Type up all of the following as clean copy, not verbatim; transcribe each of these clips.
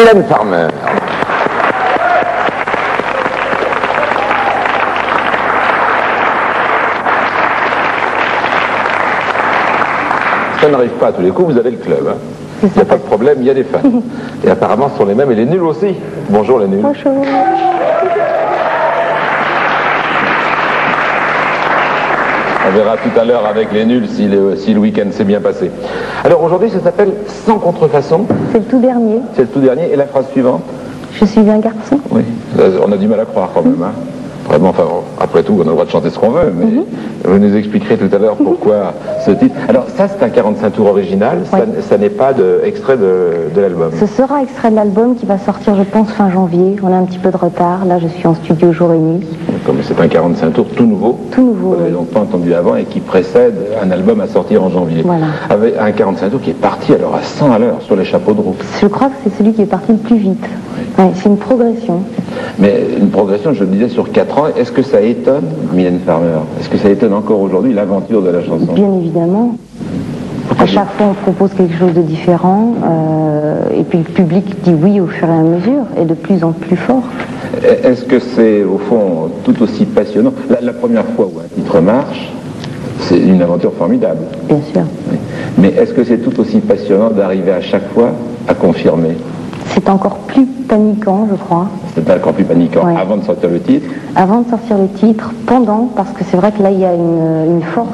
Mylène Farmer. Ça n'arrive pas à tous les coups, vous avez le club. Hein. Il n'y a pas de problème, il y a des fans. Et apparemment ce sont les mêmes et les nuls aussi. Bonjour les nuls. Bonjour. On verra tout à l'heure avec les nuls si le week-end s'est bien passé. Alors aujourd'hui ça s'appelle Sans contrefaçon. C'est le tout dernier. C'est le tout dernier. Et la phrase suivante? Je suis un garçon. Oui, on a du mal à croire quand même. Hein. Vraiment, enfin, après tout, on a le droit de chanter ce qu'on veut, mais vous nous expliquerez tout à l'heure pourquoi ce titre. Alors ça, c'est un 45 tours original, Oui. ça n'est pas extrait de l'album. Ce sera extrait de l'album qui va sortir, je pense, fin janvier. On a un petit peu de retard. Là, je suis en studio jour et nuit. Comme c'est un 45 tours tout nouveau, Tout nouveau. vous n'avez donc pas entendu avant et qui précède un album à sortir en janvier. Voilà. Avec un 45 tours qui est parti alors à 100 à l'heure sur les chapeaux de roue. Je crois que c'est celui qui est parti le plus vite. Ouais, c'est une progression. Mais une progression, je le disais, sur 4 ans, est-ce que ça étonne Mylène Farmer? Est-ce que ça étonne encore aujourd'hui l'aventure de la chanson? Bien évidemment. À chaque fois, on propose quelque chose de différent. Et puis le public dit oui au fur et à mesure et de plus en plus fort. Est-ce que c'est, au fond, tout aussi passionnant? La première fois où un titre marche, c'est une aventure formidable. Bien sûr. Oui. Mais est-ce que c'est tout aussi passionnant d'arriver à chaque fois à confirmer? C'est encore plus paniquant, je crois. C'est encore plus paniquant. Ouais. Avant de sortir le titre? Avant de sortir le titre, pendant, parce que c'est vrai que là, il y a une force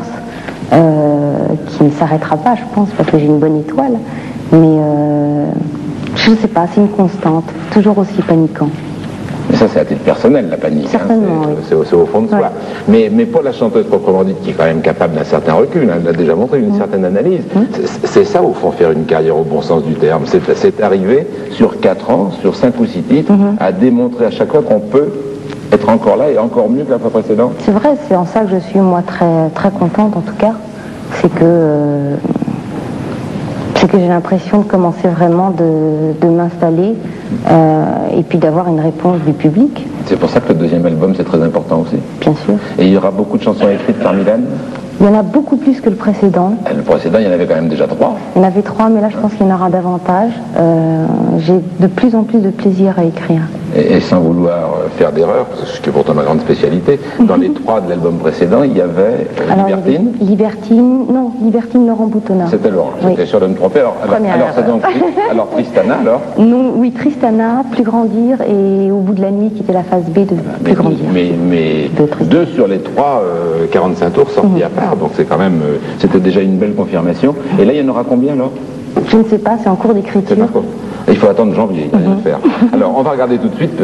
qui ne s'arrêtera pas, je pense, parce que j'ai une bonne étoile. Mais je ne sais pas, c'est une constante, toujours aussi paniquant. Mais ça, c'est à titre personnel, la panique. Certainement, hein. oui. C'est au fond de soi. Ouais. Mais pour la chanteuse proprement dite, qui est quand même capable d'un certain recul, hein, elle l'a déjà montré, une certaine analyse, c'est ça, au fond, faire une carrière au bon sens du terme. C'est arriver sur 4 ans, sur 5 ou 6 titres, à démontrer à chaque fois qu'on peut être encore là et encore mieux que la fois précédente. C'est vrai, c'est en ça que je suis, moi, très, très contente, en tout cas. C'est que j'ai l'impression de commencer vraiment de m'installer et puis d'avoir une réponse du public. C'est pour ça que le deuxième album, c'est très important aussi. Bien sûr. Et il y aura beaucoup de chansons écrites par Mylène. Il y en a beaucoup plus que le précédent. Le précédent, il y en avait quand même déjà 3. Il y en avait 3, mais là, je pense qu'il y en aura davantage. J'ai de plus en plus de plaisir à écrire. Et sans vouloir faire d'erreur, ce qui est pourtant ma grande spécialité, dans les 3 de l'album précédent, il y avait Libertine. Libertine Laurent Boutonnat. C'était Laurent, Oui. j'étais sûr de me tromper. Alors c'est donc alors Tristana, alors Non, oui, Tristana, Plus grandir, et Au bout de la nuit, qui était la phase B de Plus grandir. Mais De Tristana. 2 sur les 3, 45 tours sortis à part, donc c'est quand même, c'était déjà une belle confirmation. Et là, il y en aura combien alors? Je ne sais pas, c'est en cours d'écriture. C'est pas quoi. Il faut attendre janvier, il n'y a rien à faire. Alors, on va regarder tout de suite,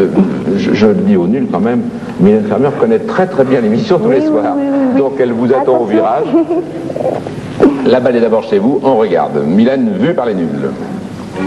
je le dis au nul quand même, Mylène Farmer connaît très très bien l'émission tous les soirs. oui. Donc elle vous attend au Attention. virage. La balle est d'abord chez vous, on regarde. Mylène vue par les nuls.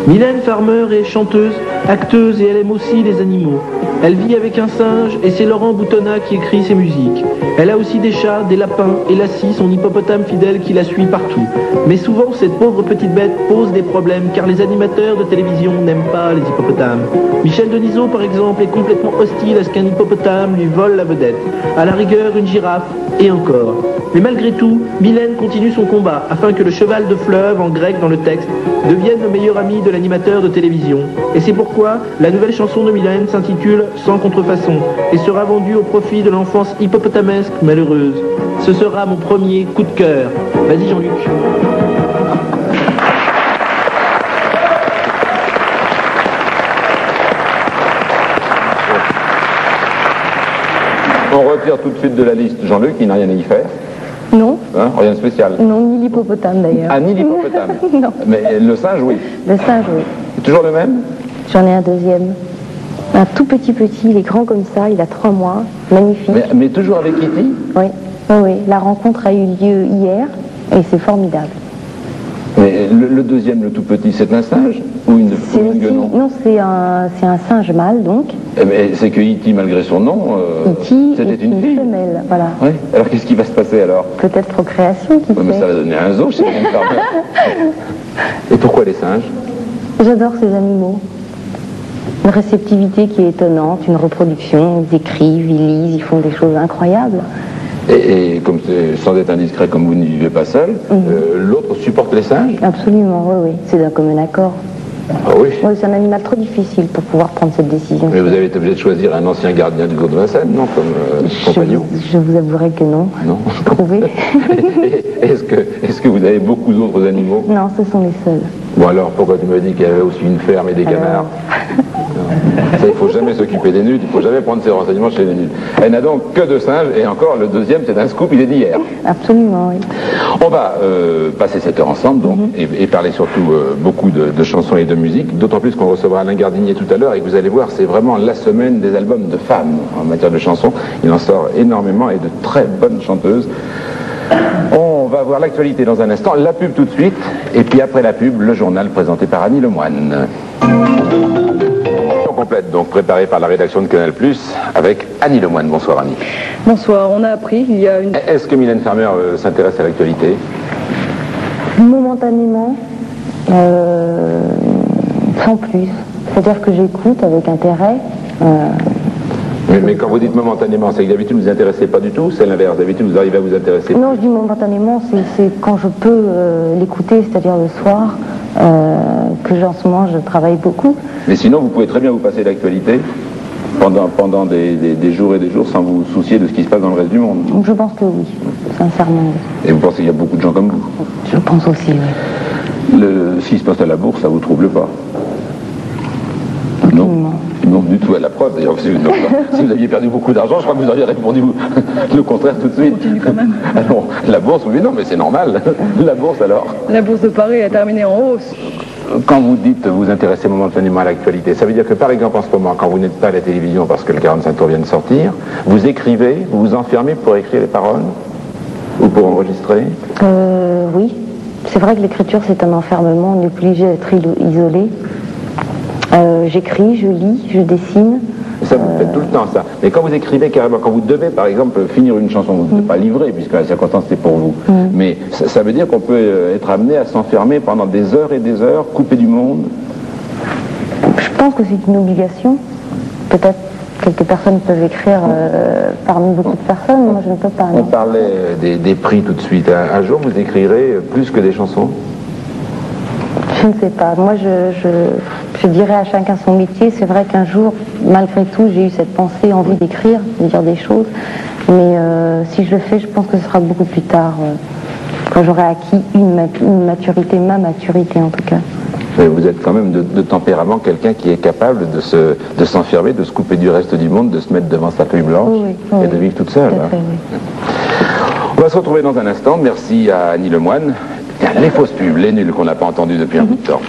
Mylène Farmer est chanteuse, acteuse et elle aime aussi les animaux. Elle vit avec un singe et c'est Laurent Boutonnat qui écrit ses musiques. Elle a aussi des chats, des lapins et Lassie, son hippopotame fidèle qui la suit partout. Mais souvent, cette pauvre petite bête pose des problèmes car les animateurs de télévision n'aiment pas les hippopotames. Michel Denisot, par exemple, est complètement hostile à ce qu'un hippopotame lui vole la vedette. À la rigueur, une girafe et encore. Mais malgré tout, Mylène continue son combat afin que le cheval de fleuve, en grec dans le texte, devienne le meilleur ami de l'animateur de télévision. Et c'est pourquoi la nouvelle chanson de Mylène s'intitule Sans contrefaçon et sera vendue au profit de l'enfance hippopotamesque malheureuse. Ce sera mon premier coup de cœur. Vas-y Jean-Luc. On retire tout de suite de la liste Jean-Luc, il n'a rien à y faire. Non, Hein, rien de spécial. non, ni l'hippopotame d'ailleurs. Ah, ni l'hippopotame. Non. Mais le singe, oui. Le singe, oui. C'est toujours le même? J'en ai un deuxième. Un tout petit, il est grand comme ça, il a 3 mois, magnifique. Mais toujours avec Kitty? Oui, oui, oui. La rencontre a eu lieu hier et c'est formidable. Mais le deuxième, le tout petit, c'est un singe? Ou une C'est ou une aussi, guenon? non, c'est un singe mâle donc. Mais c'est que Iti, malgré son nom, Iti c'était est une fille. femelle, voilà. Oui. Alors qu'est-ce qui va se passer alors? Peut-être procréation, qui Ouais, mais sait. ça va donner un zoo chez Mylène Farmer. Et pourquoi les singes? J'adore ces animaux. Une réceptivité qui est étonnante, une reproduction, ils écrivent, ils lisent, ils font des choses incroyables. Et comme sans être indiscret, comme vous ne vivez pas seul, l'autre supporte les singes? Absolument, oui, oui. C'est d'un commun accord. Ah oui. Oui, c'est un animal trop difficile pour pouvoir prendre cette décision. Mais vous avez été obligé de choisir un ancien gardien du Cours de Vincennes, non, comme compagnon? Je vous avouerai que non. Non. Prouvé. Est-ce que vous avez beaucoup d'autres animaux? Non, ce sont les seuls. Bon alors, pourquoi tu me dis qu'il y avait aussi une ferme et des canards? Ça, il ne faut jamais s'occuper des nudes, il ne faut jamais prendre ses renseignements chez les nudes. Elle n'a donc que 2 singes, et encore, le deuxième, c'est un scoop, il est d'hier. Absolument, oui. On va passer cette heure ensemble, donc, et parler surtout beaucoup de chansons et de musique, d'autant plus qu'on recevra Alain Gardinier tout à l'heure, et que vous allez voir, c'est vraiment la semaine des albums de femmes en matière de chansons. Il en sort énormément, et de très bonnes chanteuses. On va voir l'actualité dans un instant, la pub tout de suite, et puis après la pub, le journal présenté par Annie Lemoine. Complète, donc préparée par la rédaction de Canal+, avec Annie Lemoine. Bonsoir Annie. Bonsoir, on a appris, il y a une... Est-ce que Mylène Farmer s'intéresse à l'actualité? Momentanément, sans plus. C'est-à-dire que j'écoute avec intérêt. Mais quand vous dites momentanément, c'est que d'habitude vous ne vous intéressez pas du tout, c'est l'inverse, d'habitude vous arrivez à vous intéresser? Non, je dis momentanément, c'est quand je peux l'écouter, c'est-à-dire le soir, que en ce moment je travaille beaucoup. Mais sinon vous pouvez très bien vous passer l'actualité pendant des jours et des jours sans vous soucier de ce qui se passe dans le reste du monde. Je pense que oui, sincèrement. Oui. Et vous pensez qu'il y a beaucoup de gens comme vous? Je pense aussi, oui. Ce qui se passe à la bourse, ça vous trouble pas? Non. Non, du tout, à la preuve. D'ailleurs, si vous aviez perdu beaucoup d'argent, je crois que vous auriez répondu le contraire tout de suite. Continue quand même. Alors, la bourse, oui, non, mais c'est normal. La bourse, alors? La bourse de Paris a terminé en hausse. Quand vous dites vous intéressez momentanément à l'actualité, ça veut dire que, par exemple, en ce moment, quand vous n'êtes pas à la télévision parce que le 45 tours vient de sortir, vous écrivez, vous vous enfermez pour écrire les paroles? Ou pour enregistrer? Oui. C'est vrai que l'écriture, c'est un enfermement. On est obligé d'être isolé. J'écris, je lis, je dessine. Ça, vous faites tout le temps, ça. Mais quand vous écrivez carrément, quand vous devez, par exemple, finir une chanson, vous ne devez pas livrer, puisque la circonstance, c'est pour vous. Mais ça veut dire qu'on peut être amené à s'enfermer pendant des heures et des heures, coupé du monde? Je pense que c'est une obligation. Peut-être quelques personnes peuvent écrire parmi beaucoup de personnes, moi je ne peux pas. On parlait des prix tout de suite. Un jour, vous écrirez plus que des chansons? Je ne sais pas. Moi, je dirais à chacun son métier. C'est vrai qu'un jour, malgré tout, j'ai eu cette pensée, envie d'écrire, de dire des choses. Mais si je le fais, je pense que ce sera beaucoup plus tard, quand j'aurai acquis une maturité, ma maturité en tout cas. Mais vous êtes quand même de tempérament quelqu'un qui est capable de s'enfermer, de se couper du reste du monde, de se mettre devant sa feuille blanche et de vivre toute seule. Fait, oui. On va se retrouver dans un instant. Merci à Annie Lemoine. Les fausses pubs, les nuls qu'on n'a pas entendus depuis un bout de temps.